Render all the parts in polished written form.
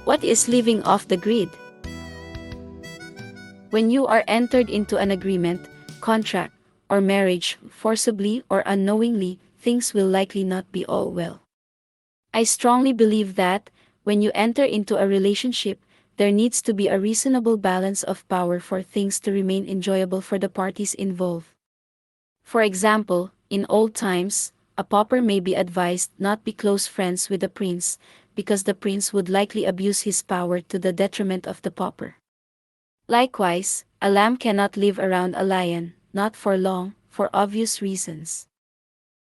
What is living off the grid? When you are entered into an agreement, contract, or marriage, forcibly or unknowingly, things will likely not be all well. I strongly believe that, when you enter into a relationship, there needs to be a reasonable balance of power for things to remain enjoyable for the parties involved. For example, in old times, a pauper may be advised not be close friends with the prince, because the prince would likely abuse his power to the detriment of the pauper. Likewise, a lamb cannot live around a lion, not for long, for obvious reasons.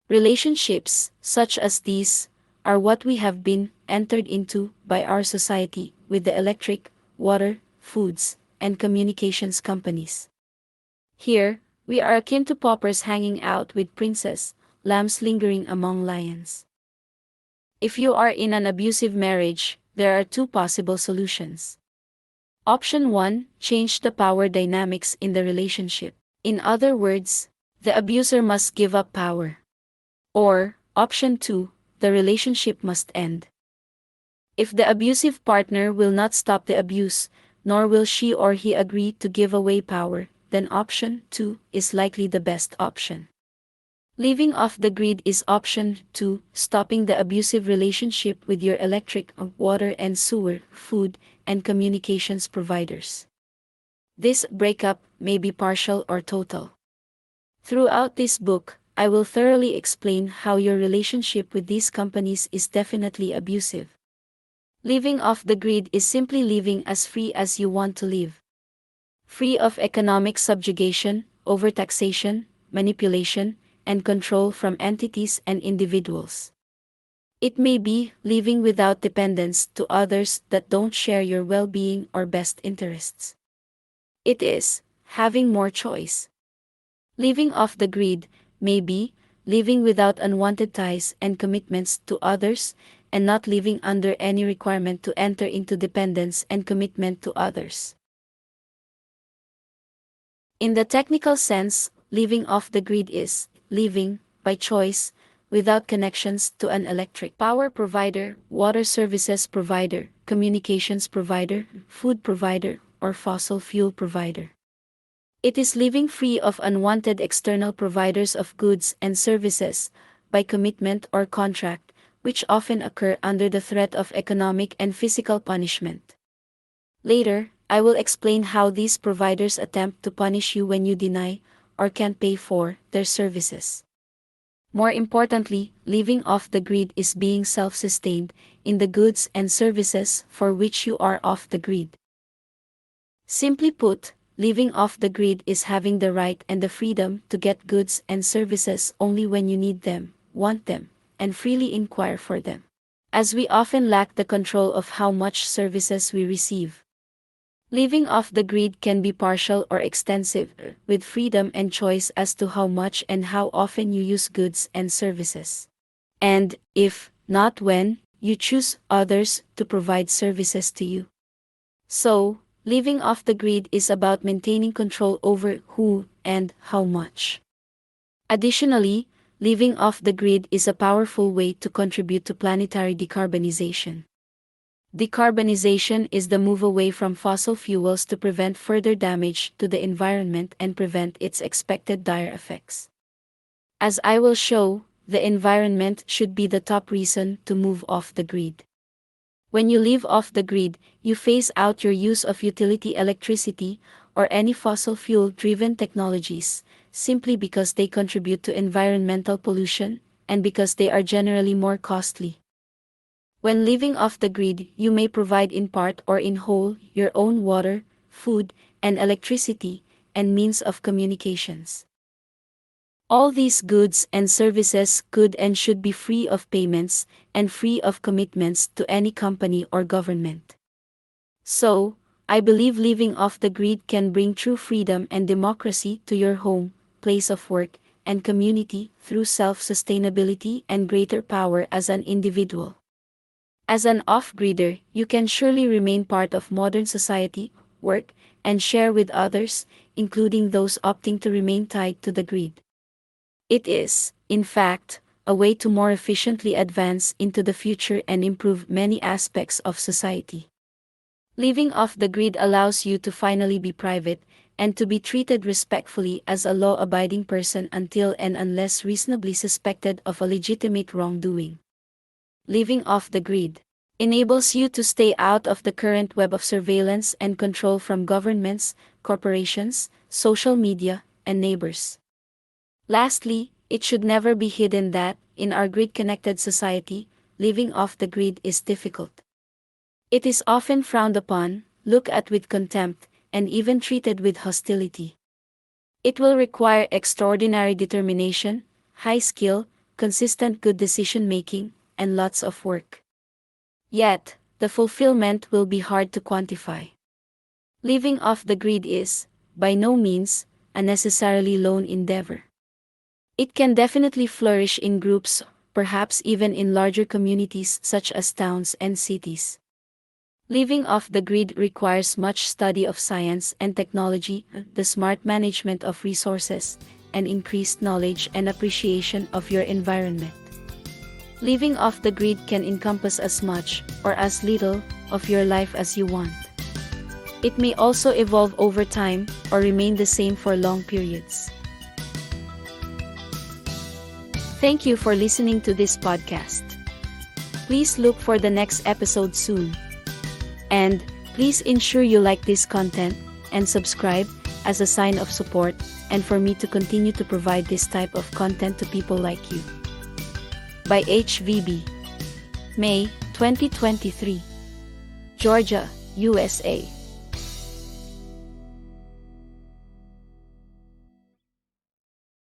Relationships, such as these, are what we have been entered into by our society with the electric, water, foods, and communications companies. Here, we are akin to paupers hanging out with princes, lambs lingering among lions. If you are in an abusive marriage, there are two possible solutions. Option 1: change the power dynamics in the relationship. In other words, the abuser must give up power. Or, Option 2: the relationship must end. If the abusive partner will not stop the abuse, nor will she or he agree to give away power, then Option 2 is likely the best option. Living off the grid is Option 2, stopping the abusive relationship with your electric, water and sewer, food, and communications providers. This breakup may be partial or total. Throughout this book, I will thoroughly explain how your relationship with these companies is definitely abusive. Living off the grid is simply living as free as you want to live. Free of economic subjugation, overtaxation, manipulation, and control from entities and individuals. It may be living without dependence to others that don't share your well-being or best interests. It is having more choice. Living off the grid may be living without unwanted ties and commitments to others, and not living under any requirement to enter into dependence and commitment to others. In the technical sense, living off the grid is living, by choice, without connections to an electric power provider, water services provider, communications provider, food provider, or fossil fuel provider. It is living free of unwanted external providers of goods and services, by commitment or contract, which often occur under the threat of economic and physical punishment. Later, I will explain how these providers attempt to punish you when you deny, or can't pay for, their services. More importantly, living off the grid is being self-sustained in the goods and services for which you are off the grid. Simply put, living off the grid is having the right and the freedom to get goods and services only when you need them, want them, and freely inquire for them, as we often lack the control of how much services we receive. Living off the grid can be partial or extensive, with freedom and choice as to how much and how often you use goods and services. And, if not when, you choose others to provide services to you. So, living off the grid is about maintaining control over who and how much. Additionally, living off the grid is a powerful way to contribute to planetary decarbonization. Decarbonization is the move away from fossil fuels to prevent further damage to the environment and prevent its expected dire effects. As I will show, the environment should be the top reason to move off the grid. When you live off the grid, you phase out your use of utility electricity or any fossil fuel-driven technologies, simply because they contribute to environmental pollution, and because they are generally more costly. When living off the grid, you may provide in part or in whole your own water, food, and electricity, and means of communications. All these goods and services could and should be free of payments, and free of commitments to any company or government. So, I believe living off the grid can bring true freedom and democracy to your home, place of work, and community through self-sustainability and greater power as an individual. As an off-gridder, you can surely remain part of modern society, work, and share with others, including those opting to remain tied to the grid. It is, in fact, a way to more efficiently advance into the future and improve many aspects of society. Living off the grid allows you to finally be private, and to be treated respectfully as a law-abiding person until and unless reasonably suspected of a legitimate wrongdoing. Living off the grid enables you to stay out of the current web of surveillance and control from governments, corporations, social media, and neighbors. Lastly, it should never be hidden that, in our grid-connected society, living off the grid is difficult. It is often frowned upon, looked at with contempt, and even treated with hostility. It will require extraordinary determination, high skill, consistent good decision-making, and lots of work. Yet, the fulfillment will be hard to quantify. Living off the grid is, by no means, a necessarily lone endeavor. It can definitely flourish in groups, perhaps even in larger communities such as towns and cities. Living off the grid requires much study of science and technology, the smart management of resources, and increased knowledge and appreciation of your environment. Living off the grid can encompass as much, or as little, of your life as you want. It may also evolve over time, or remain the same for long periods. Thank you for listening to this podcast. Please look for the next episode soon. And, please ensure you like this content, and subscribe, as a sign of support, and for me to continue to provide this type of content to people like you. By HVB. May 2023. Georgia, USA.